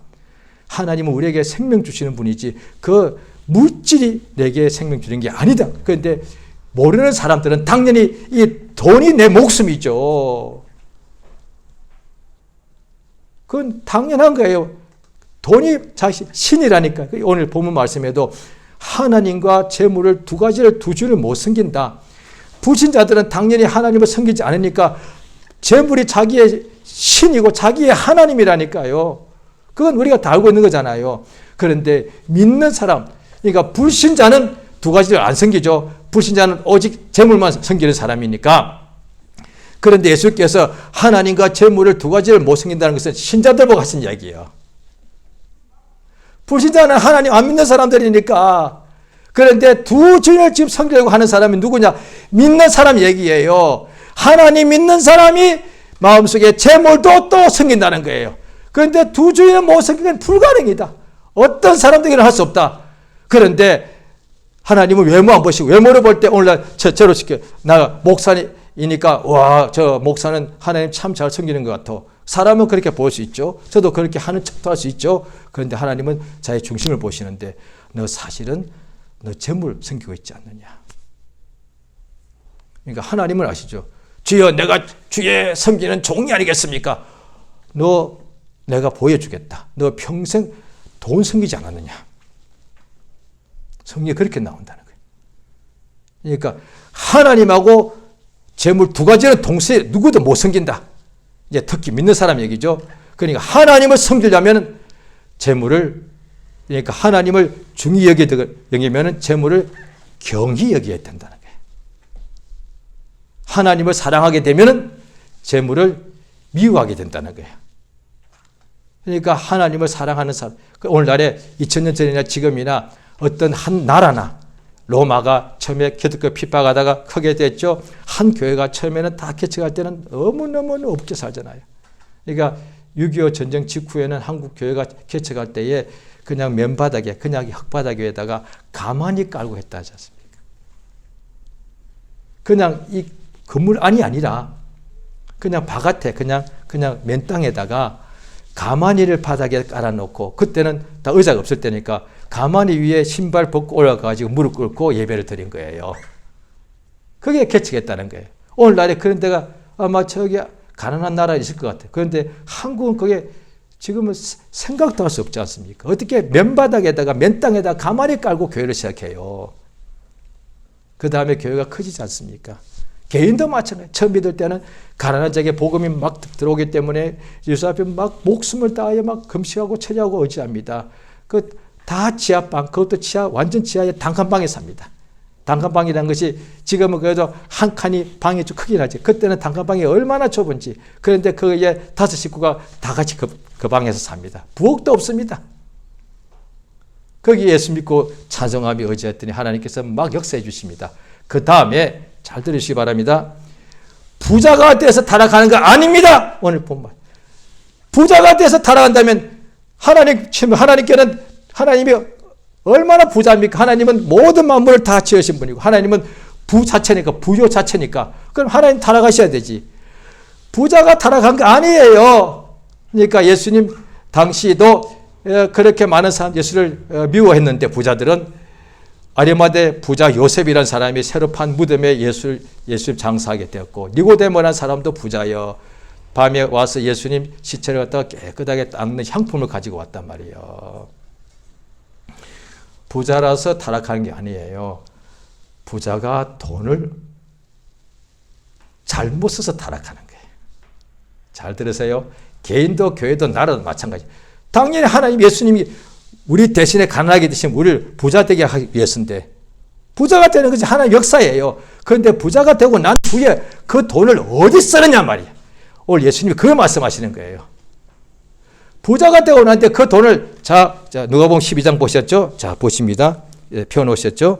하나님은 우리에게 생명 주시는 분이지 그 물질이 내게 생명 주는 게 아니다. 그런데 모르는 사람들은 당연히 이 돈이 내 목숨이죠. 그건 당연한 거예요. 돈이 신이라니까. 오늘 본문 말씀에도 하나님과 재물을 두 가지를 두 줄을 못 섬긴다. 불신자들은 당연히 하나님을 섬기지 않으니까 재물이 자기의 신이고 자기의 하나님이라니까요. 그건 우리가 다 알고 있는 거잖아요. 그런데 믿는 사람, 그러니까 불신자는 두 가지를 안 섬기죠. 불신자는 오직 재물만 섬기는 사람이니까. 그런데 예수께서 하나님과 재물을 두 가지를 못 섬긴다는 것은 신자들 보고 하신 이야기예요. 불신자는 하나님 안 믿는 사람들이니까. 그런데 두 주를 지금 섬기려고 하는 사람이 누구냐? 믿는 사람 얘기예요. 하나님 믿는 사람이 마음속에 재물도 또 섬긴다는 거예요. 그런데 두 주인은 못 섬기는 불가능이다. 어떤 사람들에게는 할 수 없다. 그런데 하나님은 외모 안 보시고 외모를 볼 때 오늘날 저로 시켜 나 목사이니까 와, 저 목사는 하나님 참 잘 섬기는 것 같아. 사람은 그렇게 볼 수 있죠. 저도 그렇게 하는 척도 할 수 있죠. 그런데 하나님은 자의 중심을 보시는데 너 사실은 너 재물 섬기고 있지 않느냐. 그러니까 하나님을 아시죠. 주여 내가 주의 섬기는 종이 아니겠습니까? 너 내가 보여주겠다. 너 평생 돈 섬기지 않았느냐. 성경에 그렇게 나온다는 거예요. 그러니까 하나님하고 재물 두 가지는 동시에 누구도 못 섬긴다. 이제 특히 믿는 사람 얘기죠. 그러니까 하나님을 섬기려면 재물을, 그러니까 하나님을 중히 여기면 재물을 경히 여겨야 된다는 거예요. 하나님을 사랑하게 되면 재물을 미워하게 된다는 거예요. 그러니까 하나님을 사랑하는 사람, 오늘날에 2000년 전이나 지금이나 어떤 한 나라나 로마가 처음에 기독교 핍박하다가 크게 됐죠. 한 교회가 처음에는 다 개척할 때는 너무너무 없게 살잖아요. 그러니까 6.25 전쟁 직후에는 한국 교회가 개척할 때에 그냥 맨바닥에, 그냥 흙바닥 위에다가 가만히 깔고 했다 하지 않습니까? 그냥 이 건물 안이 아니라 그냥 바깥에 그냥 맨 땅에다가 가마니를 바닥에 깔아놓고, 그때는 다 의자가 없을 때니까 가마니 위에 신발 벗고 올라가가지고 무릎 꿇고 예배를 드린 거예요. 그게 개척했다는 거예요. 오늘날에 그런 데가 아마 저기 가난한 나라에 있을 것 같아요. 그런데 한국은 그게 지금은 생각도 할 수 없지 않습니까? 어떻게 맨바닥에다가 맨 땅에다가 가마니 깔고 교회를 시작해요. 그 다음에 교회가 커지지 않습니까? 개인도 마찬가지예요. 처음 믿을 때는 가난한 자에게 복음이 막 들어오기 때문에 예수 앞에 막 목숨을 다하여 막 금식하고 처리하고 의지합니다. 그 다 지하방, 그것도 완전 지하의 단칸방에 삽니다. 단칸방이라는 것이 지금은 그래도 한 칸이 방이 좀 크긴 하지. 그때는 단칸방이 얼마나 좁은지. 그런데 거기에 5 식구가 다 같이 그 방에서 삽니다. 부엌도 없습니다. 거기 예수 믿고 찬송하며 의지했더니 하나님께서 막 역사해 주십니다. 그 다음에 잘 들으시기 바랍니다. 부자가 돼서 타락하는 거 아닙니다. 오늘 본 말. 부자가 돼서 타락한다면 하나님께는 하나님이 얼마나 부자입니까? 하나님은 모든 만물을 다 지으신 분이고 하나님은 부자체니까, 부요 자체니까. 그럼 하나님 타락하셔야 되지. 부자가 타락한 거 아니에요. 그러니까 예수님 당시도 그렇게 많은 사람 예수를 미워했는데 부자들은 아리마대 부자 요셉이라는 사람이 새로 판 무덤에 예수를 장사하게 되었고, 니고데모라는 사람도 부자여 밤에 와서 예수님 시체를 갖다가 깨끗하게 닦는 향품을 가지고 왔단 말이에요. 부자라서 타락하는 게 아니에요. 부자가 돈을 잘못 써서 타락하는 거예요. 잘 들으세요. 개인도 교회도 나라도 마찬가지. 당연히 하나님 예수님이 우리 대신에 가난하게 되신 우리를 부자 되게 하기 위해서인데, 부자가 되는 것이 하나의 역사예요. 그런데 부자가 되고 난 후에 그 돈을 어디 쓰느냐 말이야. 오늘 예수님이 그 말씀하시는 거예요. 부자가 되고 난 뒤에 그 돈을, 자, 누가복음 12장 보셨죠? 자, 보십니다. 예, 펴놓으셨죠?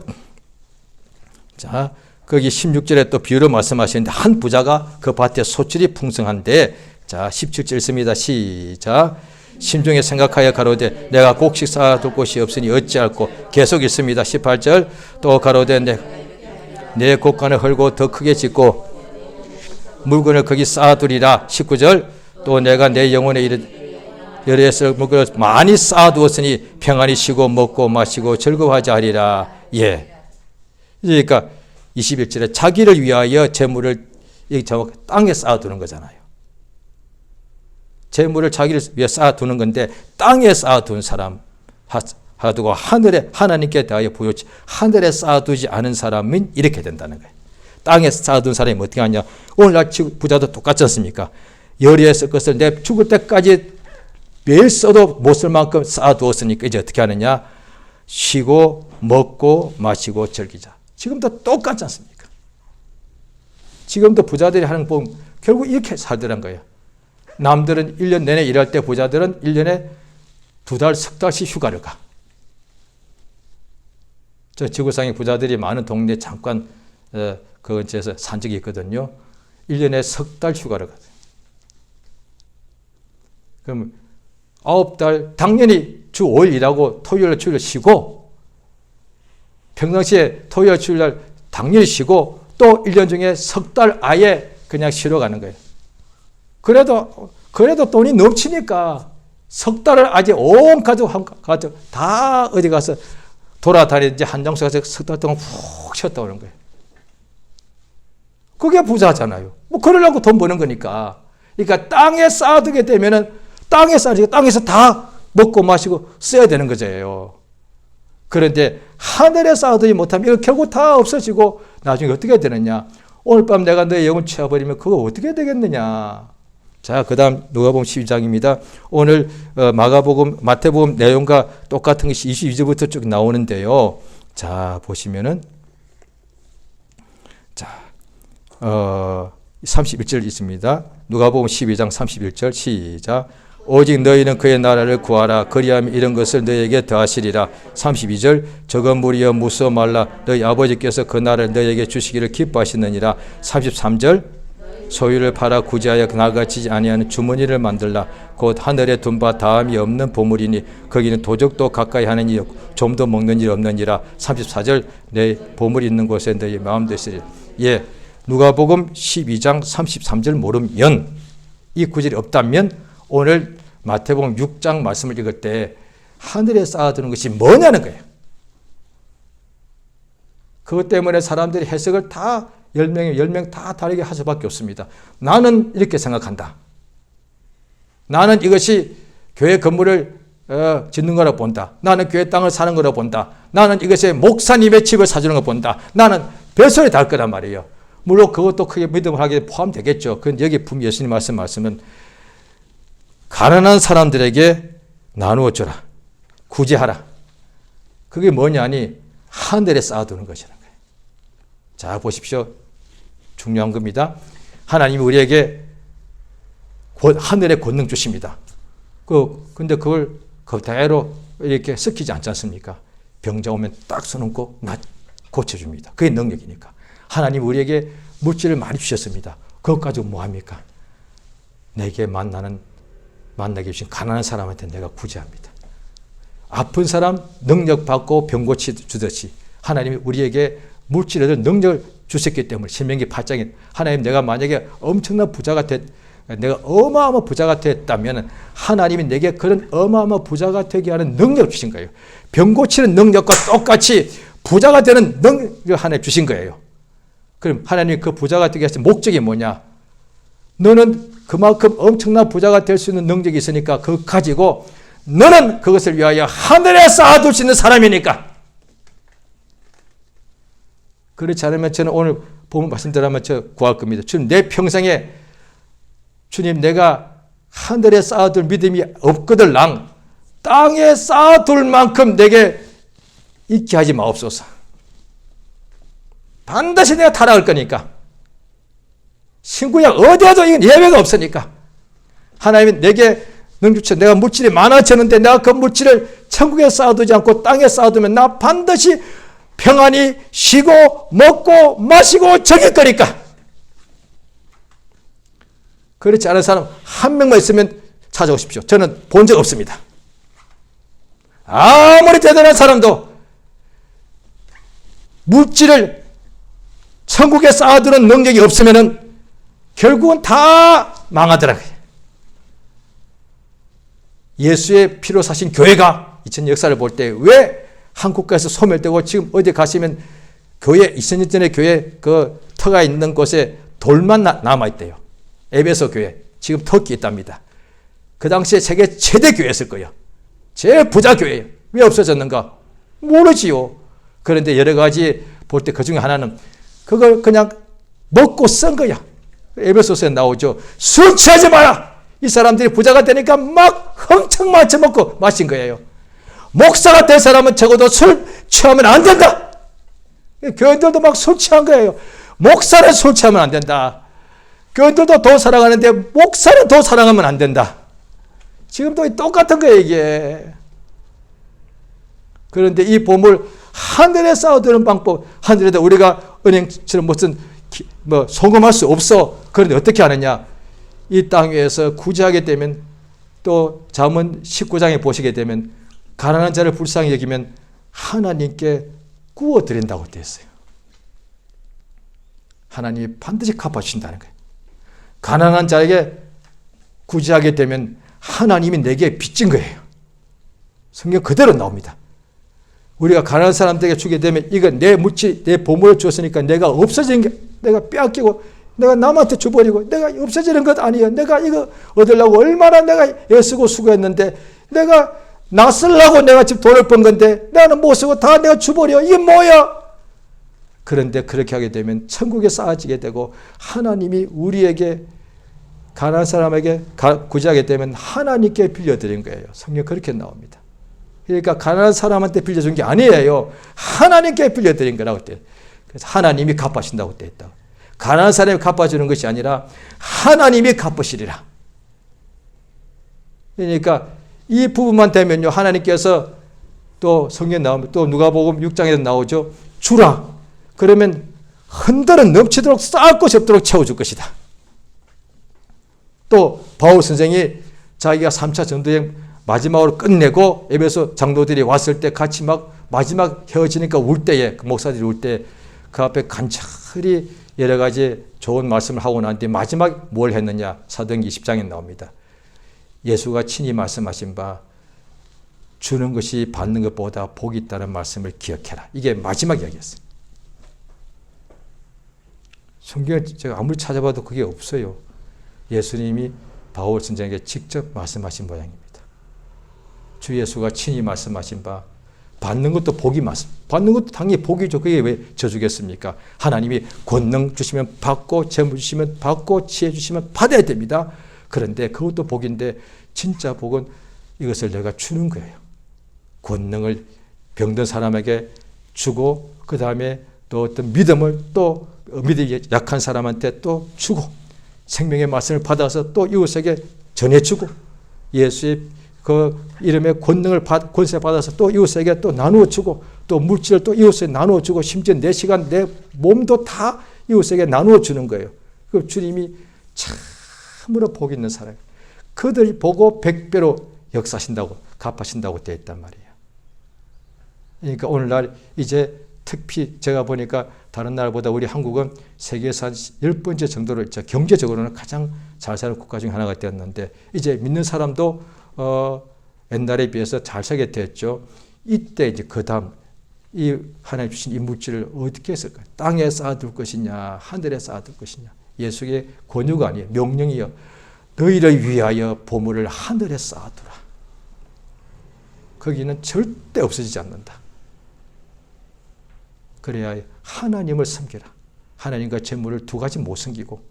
자, 거기 16절에 또 비유로 말씀하시는데, 한 부자가 그 밭에 소출이 풍성한데, 자, 17절 있습니다. 시작. 심중에 생각하여 가로되 내가 곡식 쌓아둘 곳이 없으니 어찌할꼬. 계속 있습니다. 18절 또 가로되 내 곡간을 헐고 더 크게 짓고 물건을 거기 쌓아두리라. 19절 또 내가 내 영혼에 여러 물건을 많이 쌓아두었으니 평안히 쉬고 먹고 마시고 즐거워하지 하리라. 예. 그러니까 21절에 자기를 위하여 재물을 땅에 쌓아두는 거잖아요. 재물을 자기를 위해 쌓아두는 건데, 땅에 쌓아둔 사람 하두고 하늘에 하나님께 대하여 부여치 하늘에 쌓아두지 않은 사람은 이렇게 된다는 거예요. 땅에 쌓아둔 사람이 어떻게 하냐? 오늘날 부자도 똑같지 않습니까? 열의에 쓸 것을 내 죽을 때까지 매일 써도 못 쓸 만큼 쌓아두었으니까 이제 어떻게 하느냐? 쉬고 먹고 마시고 즐기자. 지금도 똑같지 않습니까? 지금도 부자들이 하는 법 결국 이렇게 살더란 거예요. 남들은 1년 내내 일할 때 부자들은 1년에 2달, 석 달씩 휴가를 가. 저 지구상의 부자들이 많은 동네에 잠깐 그 근처에서 산 적이 있거든요. 1년에 석 달 휴가를 가요. 그럼 9달 당연히 주 5일 일하고 토요일, 주일 쉬고, 평상시에 토요일, 주일 날 당연히 쉬고, 또 1년 중에 석 달 아예 그냥 쉬러 가는 거예요. 그래도 돈이 넘치니까 석 달을 아직 온 가족 다 어디 가서 돌아다니는지 한정수 가서 석 달 동안 푹 쉬었다 오는 거예요. 그게 부자잖아요. 뭐 그러려고 돈 버는 거니까. 그러니까 땅에 쌓아두게 되면은 땅에서 다 먹고 마시고 써야 되는 거죠. 그런데 하늘에 쌓아두지 못하면 이거 결국 다 없어지고 나중에 어떻게 되느냐? 오늘 밤 내가 너의 영을 채워버리면 그거 어떻게 되겠느냐? 자, 그 다음 누가복음 12장입니다. 오늘 마태복음 내용과 똑같은 것이 22절부터 쭉 나오는데요. 자, 보시면은, 자, 31절 있습니다. 누가복음 12장 31절 시작. 오직 너희는 그의 나라를 구하라. 그리하면 이런 것을 너희에게 더하시리라. 32절 적은 무리여 무서워 말라. 너희 아버지께서 그 나라를 너희에게 주시기를 기뻐하시느니라. 33절 소유를 팔아 구제하여 나가지지 아니하는 주머니를 만들라. 곧 하늘에 둔 바 다함이 없는 보물이니 거기는 도적도 가까이 하는 일 없고 좀도 먹는 일 없느니라. 34절 내 보물이 있는 곳에 너희 마음도 있으리라. 예, 누가복음 12장 33절 모르면, 이 구절이 없다면 오늘 마태복음 6장 말씀을 읽을 때 하늘에 쌓아두는 것이 뭐냐는 거예요. 그것 때문에 사람들이 해석을 다 10명 다 다르게 할 수밖에 없습니다. 나는 이렇게 생각한다. 나는 이것이 교회 건물을 짓는 거라고 본다. 나는 교회 땅을 사는 거라고 본다. 나는 이것이 목사님의 집을 사주는 거 본다. 나는 별소리 다 할 거란 말이에요. 물론 그것도 크게 믿음을 하기에 포함되겠죠. 그런데 여기 분명히 예수님 말씀은 가난한 사람들에게 나누어 주라. 구제하라. 그게 뭐냐니 하늘에 쌓아두는 것이라는 거예요. 자, 보십시오. 중요한 겁니다. 하나님이 우리에게 하늘의 권능 주십니다. 근데 그걸 그대로 이렇게 섞이지 않지 않습니까? 병자 오면 딱 써놓고 고쳐줍니다. 그게 능력이니까. 하나님 우리에게 물질을 많이 주셨습니다. 그것 가지고 뭐 합니까? 내게 만나게 주신 가난한 사람한테 내가 구제합니다. 아픈 사람 능력 받고 병 고치 주듯이 하나님이 우리에게 물질을 능력을 주셨기 때문에 신명기 8장에 하나님 내가 만약에 엄청난 부자가 내가 어마어마한 부자가 됐다면 하나님이 내게 그런 어마어마한 부자가 되게 하는 능력을 주신 거예요. 병 고치는 능력과 똑같이 부자가 되는 능력을 하나님 주신 거예요. 그럼 하나님이 그 부자가 되게 하신 목적이 뭐냐? 너는 그만큼 엄청난 부자가 될 수 있는 능력이 있으니까 그거 가지고 너는 그것을 위하여 하늘에 쌓아둘 수 있는 사람이니까. 그렇지 않으면 저는 오늘 보면 말씀드리면 저 구할 겁니다. 주님 내 평생에 주님 내가 하늘에 쌓아둘 믿음이 없거들랑 땅에 쌓아둘 만큼 내게 있게 하지 마옵소서. 반드시 내가 타락할 거니까. 신구약 어디에도 이건 예외가 없으니까. 하나님이 내게 능주처 내가 물질이 많아졌는데 내가 그 물질을 천국에 쌓아두지 않고 땅에 쌓아두면 나 반드시 평안히 쉬고 먹고 마시고 즐길 거니까. 그렇지 않은 사람 한 명만 있으면 찾아오십시오. 저는 본 적 없습니다. 아무리 대단한 사람도 물질을 천국에 쌓아두는 능력이 없으면 결국은 다 망하더라고요. 예수의 피로 사신 교회가 2000년 역사를 볼 때 왜 한국가에서 소멸되고 지금 어디 가시면 교회 2000년 전에 교회 그 터가 있는 곳에 돌만 남아있대요. 에베소 교회. 지금 터키 있답니다. 그 당시에 세계 최대 교회였을 거예요. 제일 부자 교회예요. 왜 없어졌는가? 모르지요. 그런데 여러 가지 볼 때 그 중에 하나는 그걸 그냥 먹고 쓴 거야. 에베소서에 나오죠. 술 취하지 마라. 이 사람들이 부자가 되니까 막 흥청 마쳐 먹고 마신 거예요. 목사가 될 사람은 적어도 술 취하면 안 된다. 교인들도 막 술 취한 거예요. 목사는 술 취하면 안 된다. 교인들도 더 사랑하는데 목사는 더 사랑하면 안 된다. 지금도 똑같은 거예요, 이게. 그런데 이 보물 하늘에 쌓아두는 방법, 하늘에다 우리가 은행처럼 무슨 송금할 수 없어. 그런데 어떻게 하느냐? 이 땅 위에서 구제하게 되면 또 잠언 19장에 보시게 되면 가난한 자를 불쌍히 여기면 하나님께 구워드린다고 되어 있어요. 하나님이 반드시 갚아주신다는 거예요. 가난한 자에게 구제하게 되면 하나님이 내게 빚진 거예요. 성경 그대로 나옵니다. 우리가 가난한 사람들에게 주게 되면 이건 내 물질, 내 보물을 줬으니까 내가 없어지는 게 내가 빼앗기고 내가 남한테 줘버리고 내가 없어지는 것 아니에요. 내가 이거 얻으려고 얼마나 내가 애쓰고 수고했는데 내가 나 쓰려고 내가 지금 돈을 번 건데 나는 못 쓰고 다 내가 줘버려. 이게 뭐야? 그런데 그렇게 하게 되면 천국에 쌓아지게 되고 하나님이 우리에게 가난한 사람에게 구제하게 되면 하나님께 빌려드린 거예요. 성경 그렇게 나옵니다. 그러니까 가난한 사람한테 빌려준 게 아니에요. 하나님께 빌려드린 거라고 돼. 그래서 하나님이 갚아준다고 돼 있다. 가난한 사람이 갚아주는 것이 아니라 하나님이 갚으시리라. 그러니까 이 부분만 되면요. 하나님께서 또 성경에 나오면 또 누가복음 6장에도 나오죠. 주라. 그러면 흔들은 넘치도록 쌓을 것이 없도록 채워줄 것이다. 또 바울 선생이 자기가 3차 전도여행 마지막으로 끝내고 에베소 장로들이 왔을 때 같이 막 마지막 헤어지니까 울 때에 그 목사들이 울 때 그 앞에 간절히 여러 가지 좋은 말씀을 하고 난 뒤에 마지막 뭘 했느냐? 사도행전 20장에 나옵니다. 예수가 친히 말씀하신 바 주는 것이 받는 것보다 복이 있다는 말씀을 기억해라. 이게 마지막 이야기였어요. 성경을 제가 아무리 찾아봐도 그게 없어요. 예수님이 바울 선생에게 직접 말씀하신 모양입니다. 주 예수가 친히 말씀하신 바 받는 것도 복이 맞습니다. 받는 것도 당연히 복이죠. 그게 왜 저주겠습니까? 하나님이 권능 주시면 받고 재물 주시면 받고 지혜 주시면 받아야 됩니다. 그런데 그것도 복인데 진짜 복은 이것을 내가 주는 거예요. 권능을 병든 사람에게 주고 그 다음에 또 어떤 믿음을 또 믿음이 약한 사람한테 또 주고 생명의 말씀을 받아서 또 이웃에게 전해주고 예수의 그 이름의 권능을 권세 받아서 또 이웃에게 또 나누어주고 또 물질을 또 이웃에게 나누어주고 심지어 내 시간 내 몸도 다 이웃에게 나누어주는 거예요. 그 주님이 참으로 복 있는 사람. 그들이 보고 100배로 역사하신다고 갚아신다고 되어 있단 말이에요. 그러니까 오늘날 이제 특히 제가 보니까 다른 나라보다 우리 한국은 세계에서 한 10번째 정도로 경제적으로는 가장 잘 사는 국가 중 하나가 되었는데 이제 믿는 사람도 옛날에 비해서 잘 살게 되었죠. 이때 이제 그 다음 이 하나님 주신 이 물질을 어떻게 했을까요? 땅에 쌓아둘 것이냐 하늘에 쌓아둘 것이냐. 예수의 권유가 아니에요. 명령이요. 너희를 위하여 보물을 하늘에 쌓아두라. 거기는 절대 없어지지 않는다. 그래야 하나님을 섬기라. 하나님과 재물을 두 가지 못 섬기고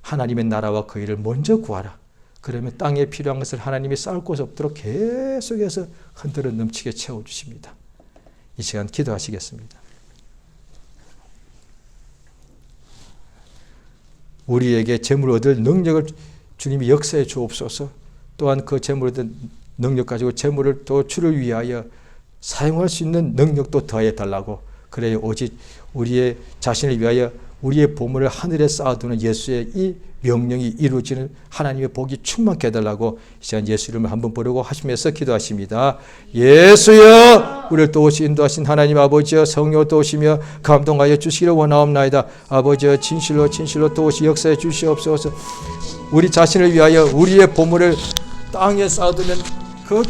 하나님의 나라와 그 일을 먼저 구하라. 그러면 땅에 필요한 것을 하나님이 쌓을 곳 없도록 계속해서 흔들어 넘치게 채워주십니다. 이 시간 기도하시겠습니다. 우리에게 재물 얻을 능력을 주님이 역사해 주옵소서. 또한 그 재물 얻은 능력 가지고 재물을 또 주를 위하여 사용할 수 있는 능력도 더해 달라고. 그래야 오직 우리의 자신을 위하여 우리의 보물을 하늘에 쌓아두는 예수의 이 명령이 이루어지는 하나님의 복이 충만케 해달라고 이 시간 예수 이름을 한번 부르고 하시면서 기도하십니다. 예수여, 우리를 도우시 인도하신 하나님 아버지여, 성령으로 도우시며 감동하여 주시기를 원하옵나이다. 아버지여, 진실로 도우시 역사해 주시옵소서. 우리 자신을 위하여 우리의 보물을 땅에 쌓아두면 그